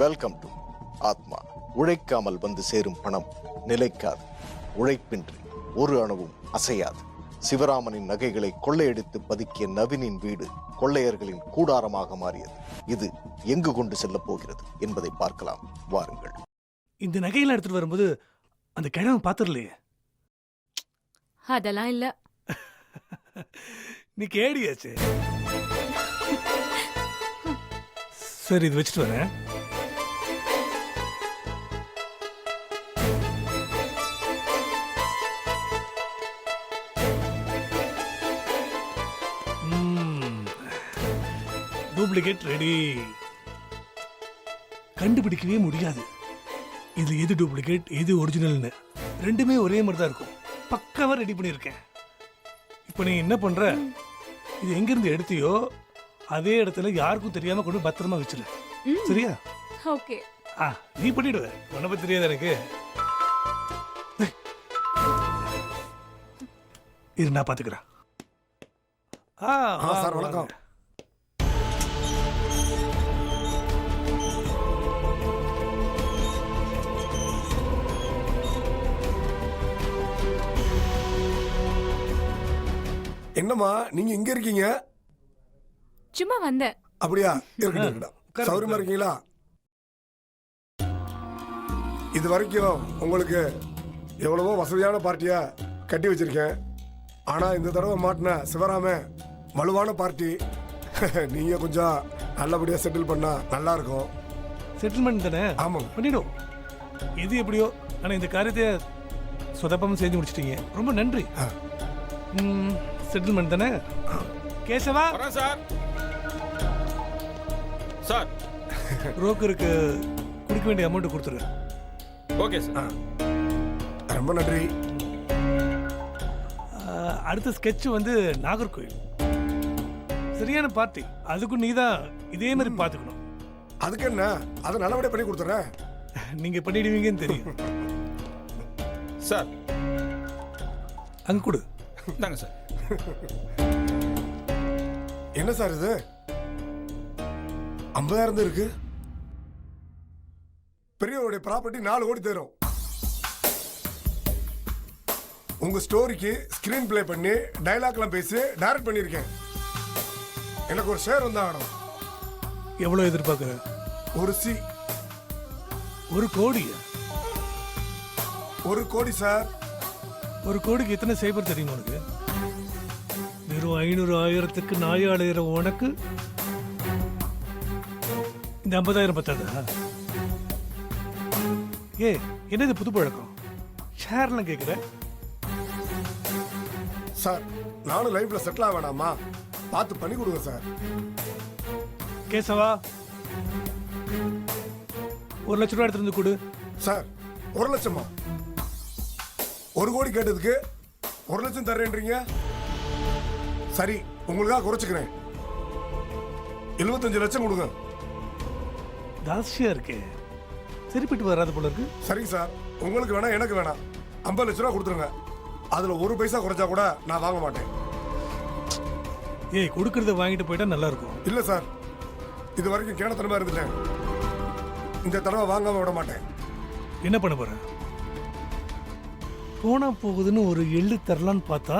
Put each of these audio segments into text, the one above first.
Welcome to ஆத்மா. உழைக்காமல் வந்து சேரும் பணம் நிலைக்காது. உழைப்பின்றி ஒரு அணுவும் அசையாது. சிவராமனின் நகைகளை கொள்ளையடித்து பதுக்கிய நவீனின் வீடு கொள்ளையர்களின் கூடாரமாக மாறியது. இது எங்கு கொண்டு செல்ல போகிறது என்பதை பார்க்கலாம், வாருங்கள். இந்த நகையெல்லாம் எடுத்துட்டு வரும்போது அந்த கிழமை பாத்துரலையே. அதெல்லாம் இல்ல. நீ கேடியாச்சு. சரி, இது வச்சுட்டு வரேன். Duplicate ready. கண்டுபிடிக்கவே முடியாது இது எது டூப்ளிகேட் எது ஒரிஜினல்னு. ரெண்டுமே ஒரே மாதிரி தான் இருக்கும். பக்காவா ரெடி பண்ணியிருக்கேன். இப்போ நீ என்ன பண்ற, இது எங்கிருந்து எடுத்தியோ அதே இடத்துல யாருக்கும் தெரியாம கொண்டு பத்திரமா வச்சிரு. சரியா? ஓகே. நீ பண்ணிடுவ, உன்னை பத்தி தெரியாது எனக்கு. இரு, நான் பாத்துக்கிறேன். சார் வணக்கம். என்னம்மா நீங்க இங்க இருக்கீங்க? சும்மா வந்தேன். அப்படியா? இருக்கட்டும். சௌரியமா இருக்கீங்களா? இது வரைக்கும் உங்களுக்கு எவ்வளவோ வசதியான பார்ட்டியா கட்டி வச்சிருக்கேன். ஆனா இந்த தடவை மாட்டின சிவராம வலுவான பார்ட்டி. நீங்க கொஞ்சம் நல்லபடியா செட்டில் பண்ணா நல்லா இருக்கும். செட்டில்மெண்ட் தானே? ஆமாம், பண்ணிடும். எது எப்படியோ, ஆனா இந்த காரியத்தை சொதப்பம் செஞ்சு முடிச்சிட்டீங்க. ரொம்ப நன்றி. செட்டில்மெண்ட் தானே? கேசவா சார். சார், புரோக்கருக்கு கொடுக்க வேண்டிய அமௌண்ட் கொடுத்துரு. Okay sir. ரொம்ப நன்றி. அடுத்த ஸ்கெட்ச் வந்து நாகர்கோயில். சரியான பார்ட்டி. அதுக்கும் நீ தான் இதே மாதிரி பார்த்துக்கணும். அதுக்கு என்ன, அதை நல்லபடியா பண்ணி கொடுத்துறேன். நீங்க பண்ணிடுவீங்கன்னு தெரியும். சார், அங்க கொடு. தாங்க சார். என்ன சார் இது 50,000 இருக்கு? பெரியவருடைய ப்ராப்பர்ட்டி 4 கோடி தரும். உங்க ஸ்டோரிக்கு ஸ்கிரீன் பிளே பண்ணி டைலாக்லாம் பேசி டைரக்ட் பண்ணிருக்கேன். எனக்கு ஒரு ஷேர் வந்தா ஆகணும். எவ்வளவு எதிர்பார்க்குற? ஒரு சி. 1 கோடி? 1 கோடி சார். 1 கோடிக்கு எத்தனை சைபர் தெரியுமா உனக்கு? வெறும் 500 1000க்கு நாயாளுகிற உனக்கு இந்த 50,000 பத்தாதா? ஏ, என்னது புது பழக்கம்? ஷேர்லாம் கேட்குற? சார், நானும் லைஃப்ல செட்டில் ஆக வேணாமா? பார்த்து பண்ணி கொடுங்க சார். கேசவா, 1 லட்ச ரூபா எடுத்துட்டு வந்து கொடு. சார், 1 லட்சமா? 1 கோடி கேட்டதுக்கு 1 லட்சம் தர்றேன்றீங்க? சரி, உங்களுக்காக குறைச்சுக்கிறேன். 75 லட்சம் கொடுங்க. ஜாஸ்தியா இருக்கே, சரிப்பட்டு வராது போல இருக்கு. சரிங்க சார், உங்களுக்கு வேணாம் எனக்கு வேணாம். 50 லட்ச ரூபா கொடுத்துருங்க. அதுல 1 பைசா குறைச்சா கூட நான் வாங்க மாட்டேன். ஏய், கொடுக்கறத வாங்கிட்டு போயிட்டா நல்லா இருக்கும். இல்ல சார், இது வரைக்கும் கேனத்தனமா இருந்துட்டேன். இந்த தடவை வாங்காம விட மாட்டேன். என்ன பண்ண போற? போனா போகுதுன்னு ஒரு எள்ளு தரலான்னு பார்த்தா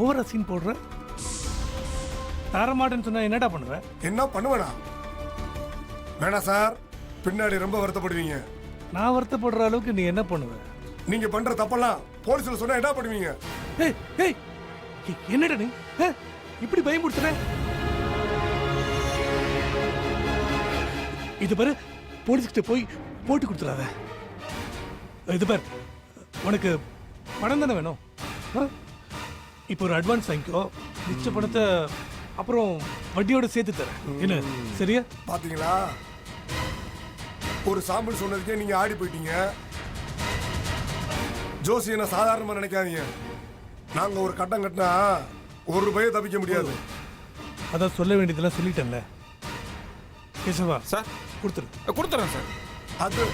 ஓவரா சீன் போடுற. தரமாட்டேன்னு சொன்னா என்னடா பண்ணுவ? என்ன பண்ணுவேனா? வேணாம் சார், பின்னாடி ரொம்ப வருத்தப்படுவீங்க. நான் வருத்தப்படுற அளவுக்கு நீ என்ன பண்ணுவ? நீங்க பண்ற தப்பெல்லாம் போலீஸ்ல சொன்னா என்ன பண்ணுவீங்க? ஏய் ஏய், என்னடா நீ இப்படி பயமுறுத்துற? இது பாரு, போலீஸ்கிட்ட போய் போட்டு கொடுத்துறாத. இது பாரு, உனக்கு பணம் தானே வேணும். இப்போ ஒரு அட்வான்ஸ் வாங்கிக்கோ. மிச்ச பணத்தை அப்புறம் வட்டியோட சேர்த்து தரேன். என்ன, சரியா? பாத்தீங்களா, ஒரு சாம்பிள் சொன்னதுக்கே நீங்க ஆடி போயிட்டீங்க. ஜோசி என்ன சாதாரணமா நினைக்காதீங்க. நாங்க ஒரு கட்டம் கட்டினா ₹1 தப்பிக்க முடியாது. அதான் சொல்ல வேண்டியதெல்லாம் சொல்லிட்டேன்ல. கேசவா சார், கொடுத்துறேன் சார். அது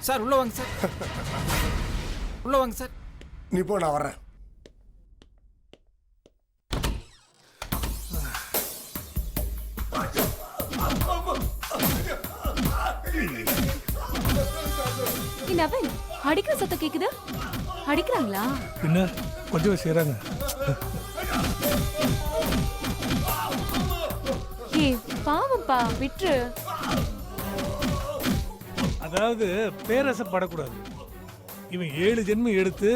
சார், உள்ள வாங்க சார். உள்ள வாங்க சார். நீ போ, நான் வர்றேன். நவீன் அடிக்கிற சத்தம் கேக்குது. அடிக்கிறாங்களா? பின்ன கொஞ்சம் செய்கிறாங்க. ஏய் பாவம்ப்பா, விட்டுரு. அதாவது பேரசப்படக்கூடாது. இவன் 7 ஜென்மம் எடுத்து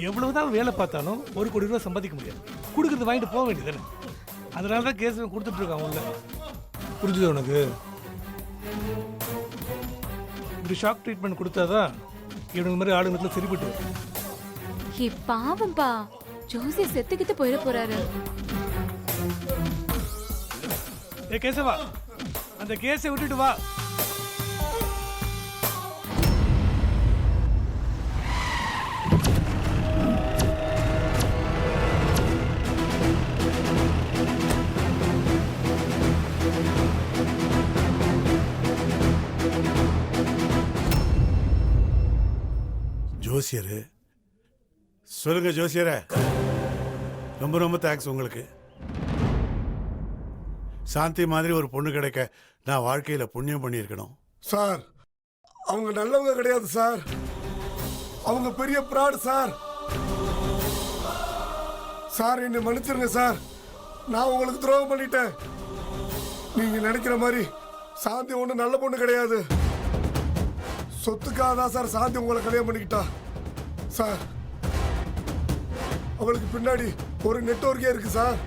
எவ்வளவுதான் வேலை பார்த்தாலும் 1 கோடி ரூபாய் சம்பாதிக்க முடியாது. கொடுக்கறது வாங்கிட்டு போக வேண்டியதானே. அதனால தான் கேஸ் கொடுத்துட்டு இருக்கான் உள்ள. புரிஞ்சுது உனக்கு? இப்படி ஷாக் ட்ரீட்மெண்ட் கொடுத்தாதான் இவனுக்கு மாதிரி ஆளுங்களுக்கு சரிப்பட்டு வரும். ஏய் பாவம்ப்பா, ஜோசி செத்துக்கிட்டு போயிட போறாரு. ஏ கேசவா, அந்த கேஸை விட்டுட்டு வா. ஜோசியர் சொல்லுங்க ஜோசியரே, ரொம்ப ரொம்ப தேங்க்ஸ் உங்களுக்கு. சாந்தி மாதிரி ஒரு பொண்ணு கிடைக்க நான் வாழ்க்கையில் புண்ணியம் பண்ணியிருக்கணும். சார் அவங்க நல்லவங்க கிடையாது சார், அவங்க பெரிய பிராடு சார். சார் என்னை மன்னிச்சிருங்க சார், நான் உங்களுக்கு துரோகம் பண்ணிட்டேன். நீங்க நினைக்கிற மாதிரி சாந்தி ஒன்றும் நல்ல பொண்ணு கிடையாது. சொத்துக்காக தான் சார் சாந்தி உங்களை கல்யாணம் பண்ணிக்கிட்டா. சார் அவளுக்கு பின்னாடி ஒரு நெட்வொர்க்கே இருக்கு சார்.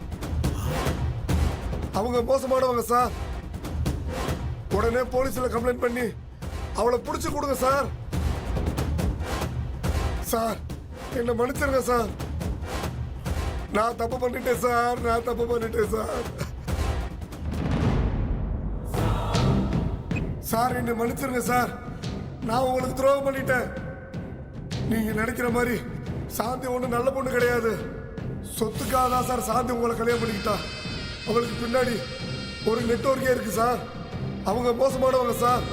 அவங்க மோசமானவங்க சார். உடனே போலீஸ்ல கம்ப்ளைண்ட் பண்ணி அவளை புடிச்சு கொடுங்க சார். சார் என்ன மன்னிச்சிருங்க சார், நான் தப்பு பண்ணிட்டேன் சார், நான் தப்பு பண்ணிட்டேன் சார். சார் என்ன மன்னிச்சிருங்க சார், நான் உங்களுக்கு துரோகம் பண்ணிட்டேன். நீங்க நினைக்கிற மாதிரி சாந்தி ஒன்றும் நல்ல பொண்ணு கிடையாது. சொத்துக்காக தான் சார் சாந்தி உங்களை கல்யாணம் பண்ணிக்கிட்டா. அவளுக்கு பின்னாடி ஒரு நெட்வொர்க்கே இருக்கு சார். அவங்க மோசமானவங்க சார்.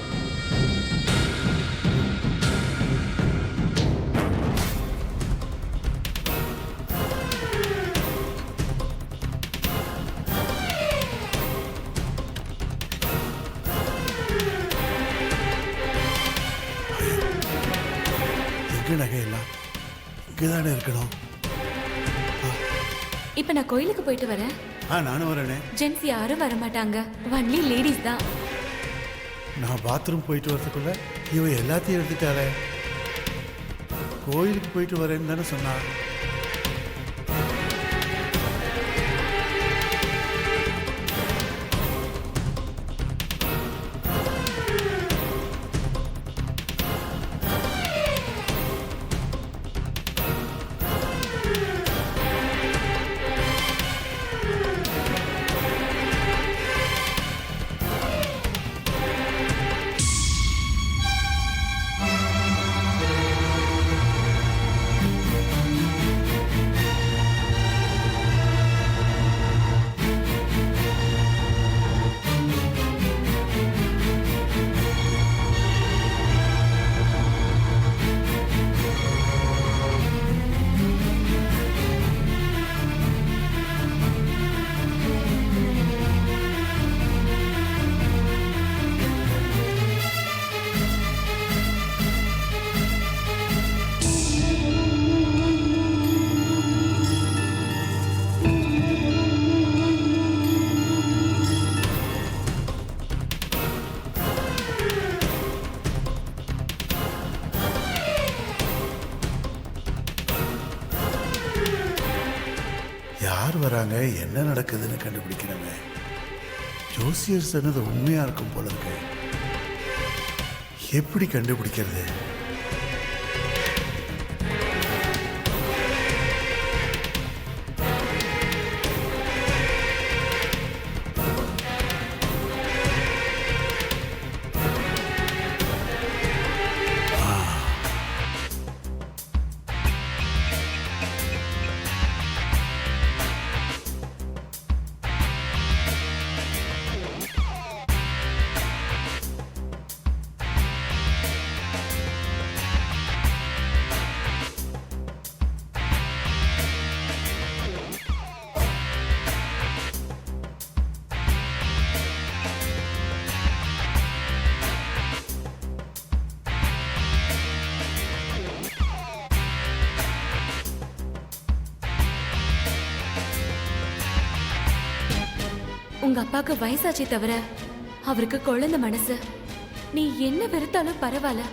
எங்க நகையெல்லாம் இங்கதானே இருக்கணும். இப்ப நான் கோயிலுக்கு போயிட்டு வரேன். நானும் வரேனே. ஜென்ஸ் யாரும் வர மாட்டாங்க, ஒன்லி லேடிஸ் தான். நான் பாத்ரூம் போயிட்டு வரதுக்குள்ள இவ எல்லாத்தையும் எடுத்துட்டாளே. கோயிலுக்கு போயிட்டு வரேன்னு தானே சொன்னா. யார் வராங்க, என்ன நடக்குதுன்னு கண்டுபிடிக்கிறவன் ஜோசியர் சொன்னது உண்மையா இருக்கும் போல இருக்கு. எப்படி கண்டுபிடிக்கிறது? உங்க அப்பாக்கு வயசாச்சே தவிர அவருக்கு குழந்தை மனசு. நீ என்ன வெறுத்தாலும் பரவாயில்ல,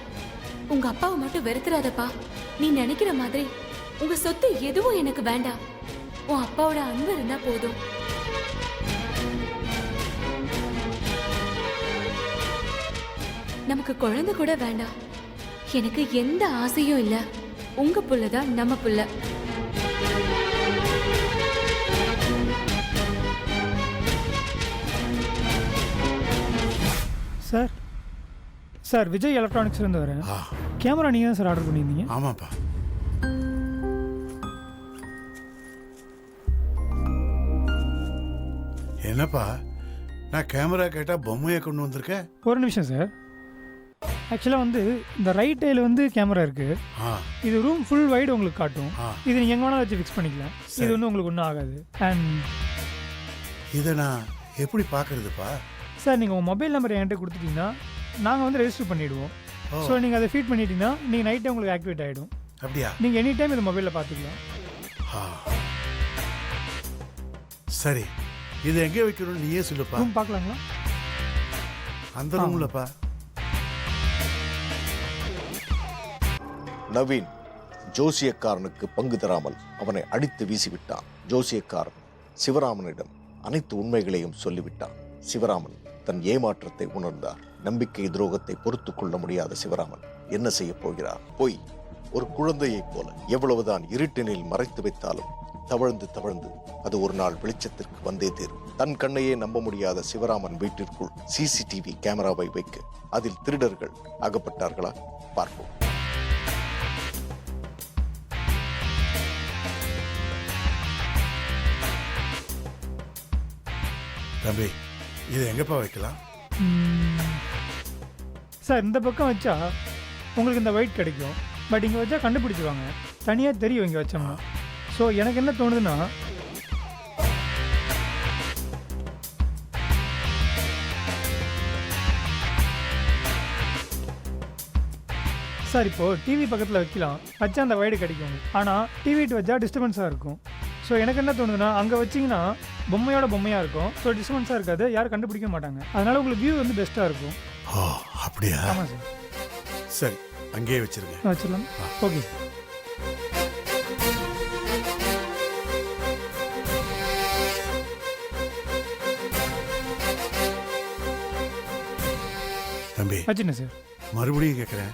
உங்க அப்பாவை மட்டும் வெறுத்துறாதப்பா. நீ நினைக்கிற மாதிரி உங்க சொத்து எதுவும் எனக்கு வேண்டாம். உன் அப்பாவோட அன்பு இருந்தா போதும். நமக்கு குழந்தை கூட வேண்டாம். எனக்கு எந்த ஆசையும் இல்ல. உங்க புள்ளதான் நம்ம புள்ள. சார் சார் விஜய் எலக்ட்ரானிக்ஸ்லேருந்து வரேன். கேமரா நீங்கள் தான் சார் ஆர்டர் பண்ணியிருந்தீங்க? ஆமாப்பா. என்னப்பா நான் கேமரா கேட்டால் பொம்மையை கொண்டு வந்திருக்கேன்? ஒரு நிமிஷம் சார். ஆக்சுவலாக வந்து இந்த ரைட் ஐயில் வந்து கேமரா இருக்குது. இது ரூம் ஃபுல் வைடு உங்களுக்கு காட்டும். இது நீங்கள் எங்கே வேணாலும் வச்சு ஃபிக்ஸ் பண்ணிக்கலாம். இது வந்து உங்களுக்கு ஒன்றும் ஆகாது. அண்ட் இதை நான் எப்படி பார்க்கறதுப்பா? சார் நீங்கள் உங்கள் மொபைல் நம்பர் என்கிட்ட கொடுத்துட்டீங்கன்னா நாங்கள் வந்து ரெஜிஸ்டர் பண்ணிவிடுவோம். ஸோ நீங்கள் அதை ஃபீட் பண்ணிட்டீங்கன்னா நீங்கள் நைட்டே உங்களுக்கு ஆக்டிவேட் ஆகிடும். அப்படியா? நீங்கள் எனி டைம் இது மொபைலில் பார்த்துக்கலாம். சரி, இது எங்கே வைக்கணும்னு நீயே சொல்லுப்பா. ரூம் பார்க்கலாங்களா? அந்த ரூம்லப்பா. நவீன் ஜோசியக்காரனுக்கு பங்கு தராமல் அவனை அடித்து வீசிவிட்டான். ஜோசியக்காரன் சிவராமனிடம் அனைத்து உண்மைகளையும் சொல்லிவிட்டான். சிவராமன் தன் ஏமாற்றத்தை உணர்ந்தார். நம்பிக்கை துரோகத்தை பொறுத்து கொள்ள முடியாத சிவராமன் என்ன செய்ய போகிறார்? போய் ஒரு குழந்தையைப் போல எவ்வளவுதான் இருட்டினில் மறைத்து வைத்தாலும் தவழ்ந்து தவழ்ந்து அது ஒரு நாள் வெளிச்சத்திற்கு வந்தே தீரும். தன் கண்ணையே நம்ப முடியாத சிவராமன் வீட்டிற்குள் சிசிடிவி கேமராவை வைக்க அதில் திருடர்கள் அகப்பட்டார்களா? பார்ப்போம். தம்பி, இது எங்கப்பா வைக்கலாம்? சார் இந்த பக்கம் வச்சா உங்களுக்கு இந்த ஒயிட் கிடைக்கும். பட் இங்கே வச்சா கண்டுபிடிச்சிருவாங்க. தனியாக தெரியும் இங்கே வச்சோம்னா. ஸோ எனக்கு என்ன தோணுதுன்னா, சார் இப்போது டிவி பக்கத்தில் வைக்கலாம், வச்சா அந்த வைடு கிடைக்கும். ஆனால் டிவிட்டு வச்சா டிஸ்டர்பன்ஸாக இருக்கும். ஸோ எனக்கு என்ன தோணுதுன்னா, அங்கே வச்சிங்கன்னா பொம்மையோட பொம்மையாக இருக்கும். ஸோ டிஸ்டர்பன்ஸாக இருக்காது, யாரும் கண்டுபிடிக்க மாட்டாங்க. அதனால் உங்களுக்கு வியூ வந்து பெஸ்ட்டாக இருக்கும். ஓ அப்படியா? ஆமாம் சார். சரி, அங்கேயே வச்சிருங்க. வச்சிடலாம். Okay sir. தம்பி, வச்சுண்ணே சார். மறுபடியும் கேட்குறேன்,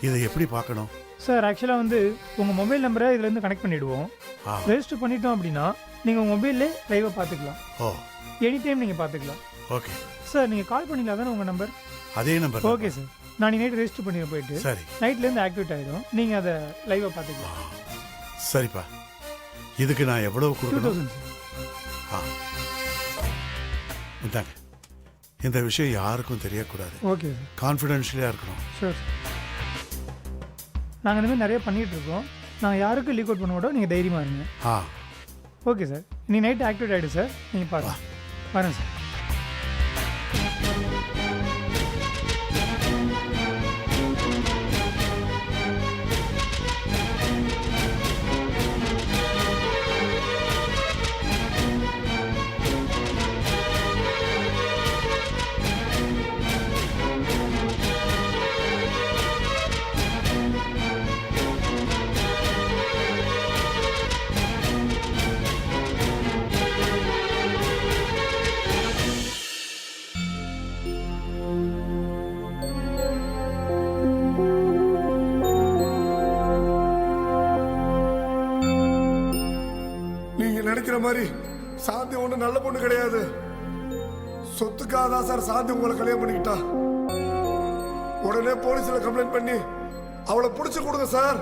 இதை எப்படி பார்க்கணும்? சார் ஆக்சுவலாக வந்து உங்கள் மொபைல் நம்பரை இதுலேருந்து கனெக்ட் பண்ணிவிடுவோம். ரெஜிஸ்டர் பண்ணிட்டோம் அப்படின்னா நீங்கள் உங்கள் மொபைல்லே லைவாக பார்த்துக்கலாம். ஓ, எனி டைம் நீங்கள் பார்த்துக்கலாம். ஓகே சார் நீங்கள் கால் பண்ணிக்கலாம் தானே உங்கள் நம்பர்? அதே நம்பர். Okay sir. நான் நைட் ரெஜிஸ்டர் பண்ணி போயிட்டு சரி, நைட்லேருந்து ஆக்டிவேட் ஆகிடும். நீங்கள் அதை லைவாக பார்த்துக்கலாம். சரிப்பா. இதுக்கு நான் எவ்வளவு கொடுக்கணும்? 2000 சார். இந்தாங்க. இந்த விஷயம் யாருக்கும் தெரியக்கூடாது. Okay sir. கான்ஃபிடென்ஷியலாக இருக்கணும். Sure sir. நாங்கள் இந்த மாதிரி நிறைய பண்ணிகிட்ருக்கோம். நாங்கள் யாருக்கும் லீக் அவுட் பண்ண மாட்டோம். நீங்கள் தைரியமாக இருங்க. Okay sir. நீ நைட்டு ஆக்டிவேட் ஆகிடும் சார். நீங்கள் பாருங்கள். வரேன் சார். நினைக்கிற மாதிரி சாந்தி ஒண்ணு நல்ல பொண்ணு கிடையாது. சொத்துக்காக தான் சார் சாந்தி உங்களை கல்யாணம் பண்ணிக்கிட்டா. உடனே போலீஸ்ல கம்ப்ளைண்ட் பண்ணி அவளை புடிச்சு கொடுங்க சார்.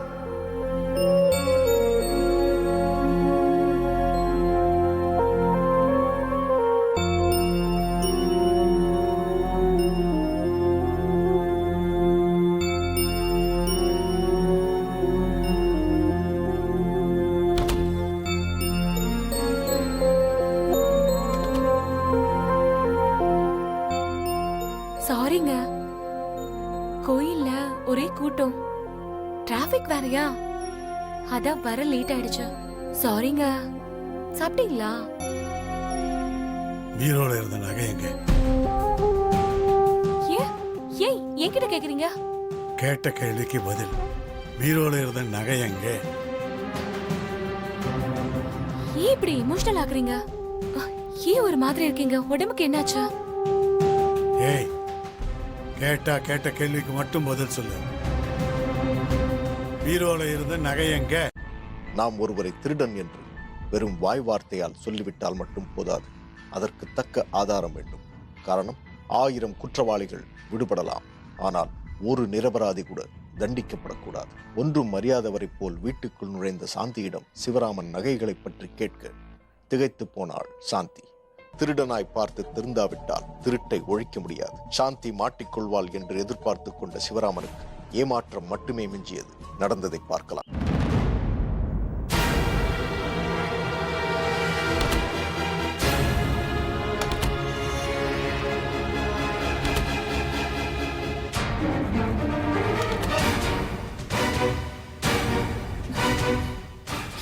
சாரிங்க, கோயில்ல ஒரே கூட்டம், டிராபிக் வேறயா, அதான் வர லேட் ஆயிடுச்சு. சாரிங்க. சாப்பிட்டீங்களா? பீரோல இருந்த நகை எங்க? ஏன் ஏன் என்கிட்ட கேக்குறீங்க? கேட்ட கேள்விக்கு பதில். பீரோல இருந்த நகை எங்க? ஏன் இப்படி எமோஷனல் ஆகுறீங்க? ஏன் ஒரு மாதிரி இருக்கீங்க? உடம்புக்கு என்னாச்சு? ஏய், கேட்ட கேள்விக்கு மட்டும் பதில் சொல்லு. பீரோல இருந்த நகை எங்க? நாம் ஒருவரை திருடன் என்று வெறும் வாய் வார்த்தையால் சொல்லிவிட்டால் மட்டும் போதாது. அதற்கு தக்க ஆதாரம் வேண்டும். காரணம், 1000 குற்றவாளிகள் விடுபடலாம், ஆனால் ஒரு நிரபராதி கூட தண்டிக்கப்படக்கூடாது. ஒன்றும் அறியாதவரை போல் வீட்டுக்குள் நுழைந்த சாந்தியிடம் சிவராமன் நகைகளை பற்றி கேட்க திகைத்து போனாள் சாந்தி. திருடனாய் பார்த்து திருந்தாவிட்டால் திருட்டை ஒழிக்க முடியாது. சாந்தி மாட்டிக்கொள்வாள் என்று எதிர்பார்த்து கொண்ட சிவராமனுக்கு ஏமாற்றம் மட்டுமே மிஞ்சியது. நடந்ததை பார்க்கலாம்.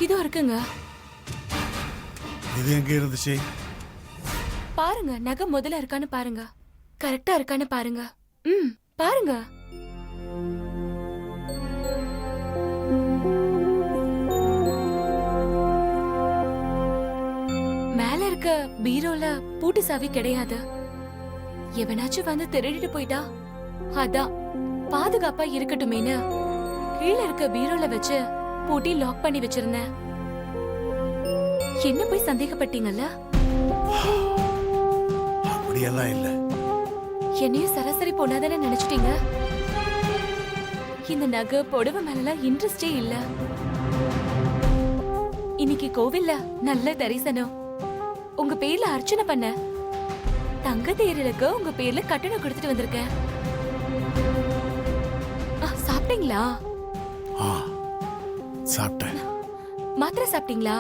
இதோ இருக்குங்க. இது எங்க இருந்துச்சு? பாருங்க, நகை முதல்ல இருக்கான்னு பாருங்க. கரெக்டா இருக்கான்னு பாருங்க. பாருங்க. மேல இருக்க பீரோல பூட்டு சாவி கிடையாது. எவனாச்சும் வந்து திருடிட்டு போயிட்டா அதான் பாதுகாப்பா இருக்கட்டுமேனு கீழே இருக்க பீரோல வச்சு பூட்டி லாக் பண்ணி வச்சிருந்தேன். என்ன போய் சந்தேகப்பட்டீங்கல்ல? அப்படியெல்லாம் இல்ல. என்னையும் சராசரி பொண்ணாதானே நினைச்சிட்டீங்க? இந்த நகை புடவை மேலாம் இன்ட்ரெஸ்டே இல்ல. இன்னைக்கு கோவில்ல நல்ல தரிசனம். உங்க பேர்ல அர்ச்சனை பண்ண தங்க தேரலுக்கு உங்க பேர்ல கட்டணம் கொடுத்துட்டு வந்திருக்கேன். சாப்பிட்டீங்களா? சாப்பிட்டேன். மாத்திரை சாப்பிட்டீங்களா?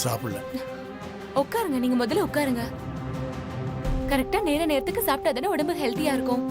சாப்பிடல. உட்காருங்க, நீங்க முதல்ல உட்காருங்க. கரெக்டா நேரத்துக்கு சாப்பிட்டாதானே உடம்பு ஹெல்த்தியா இருக்கும்.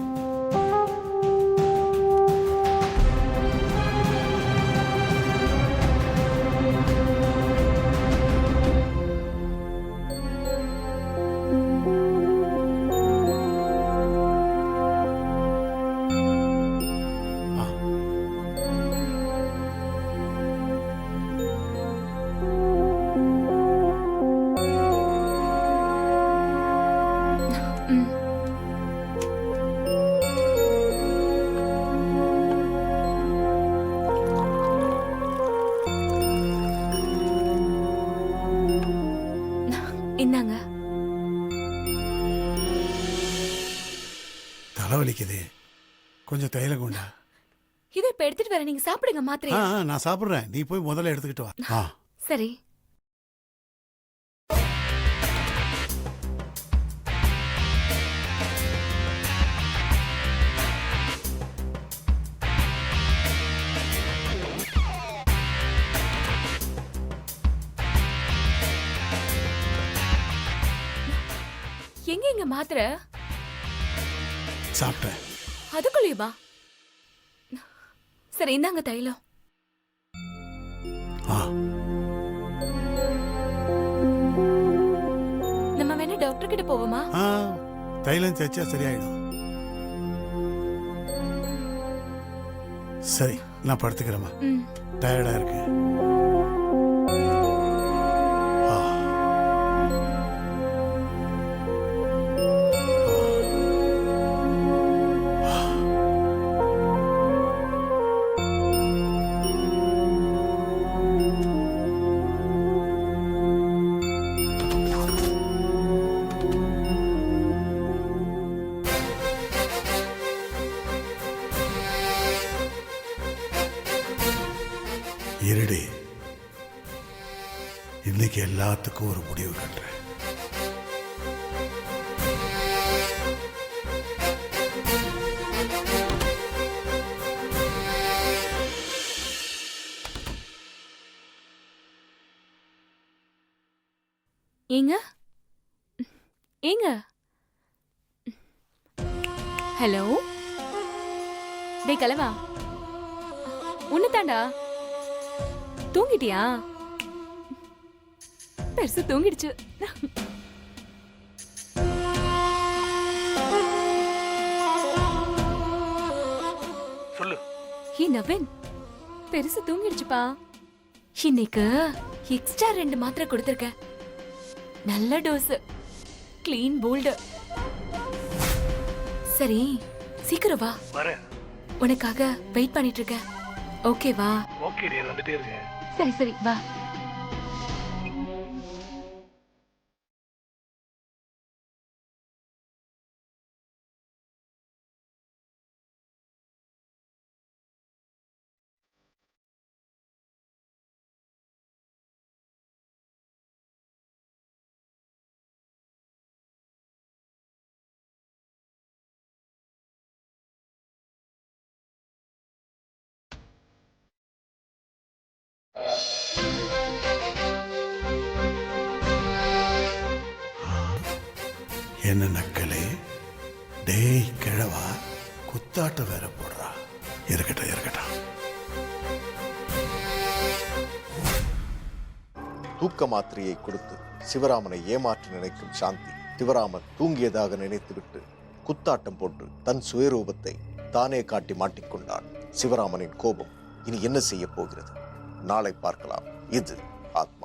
இந்தாங்க. தலைவலிக்குது, கொஞ்சம் தைலம் கொண்டா. இதை இப்ப எடுத்துட்டு வர, நீங்க சாப்பிடுங்க மாத்திரை. நான் சாப்பிடுறேன், நீ போய் முதல்ல எடுத்துக்கிட்டு வா. சரி. எங்க இங்க மாத்திரை? சாப்பிட்டேன். அதுக்குள்ளேயுமா? சரி, இந்தாங்க தைலம். நம்ம வேணா டாக்டர் கிட்ட போவோமா? தைலம் தேய்ச்சா சரியாயிடும். சரி, நான் படுத்துக்கிறேம்மா. டயர்டா இருக்கு. இருடி, இன்னைக்கு எல்லாத்துக்கும் ஒரு முடிவு கட்டுறேன். ஏங்க ஏங்க, ஹலோ. டேய் கலவா, உன்னை தாண்டா. தூங்கிட்டியா? பெருசு தூங்கிடுச்சு. சொல்லு. ஹே நவீன், பெருசு தூங்கிடுச்சுப்பா. இன்னைக்கு எக்ஸ்ட்ரா 2 மாத்திரை கொடுத்துருக்கேன். நல்ல டோஸ், கிளீன் போல்டு. சரி சீக்கிரம் வா, வரேன். உனக்காக வெயிட் பண்ணிட்டு இருக்கேன். ஓகேவா? ஓகே டே, வந்துட்டே இருக்கேன். சரி சரி வா. என்ன நக்கலே, டேய் கிழவா, குத்தாட்டம் வேற போடுறா. இருக்கட்டும் இருக்கட்டும். தூக்க மாத்திரையை கொடுத்து சிவராமனை ஏமாற்றி நினைக்கும் சாந்தி சிவராமன் தூங்கியதாக நினைத்துவிட்டு குத்தாட்டம் போட்டு தன் சுயரூபத்தை தானே காட்டி மாட்டிக்கொண்டான். சிவராமனின் கோபம் இனி என்ன செய்ய போகிறது? நாளை பார்க்கலாம். இது ஆத்மா.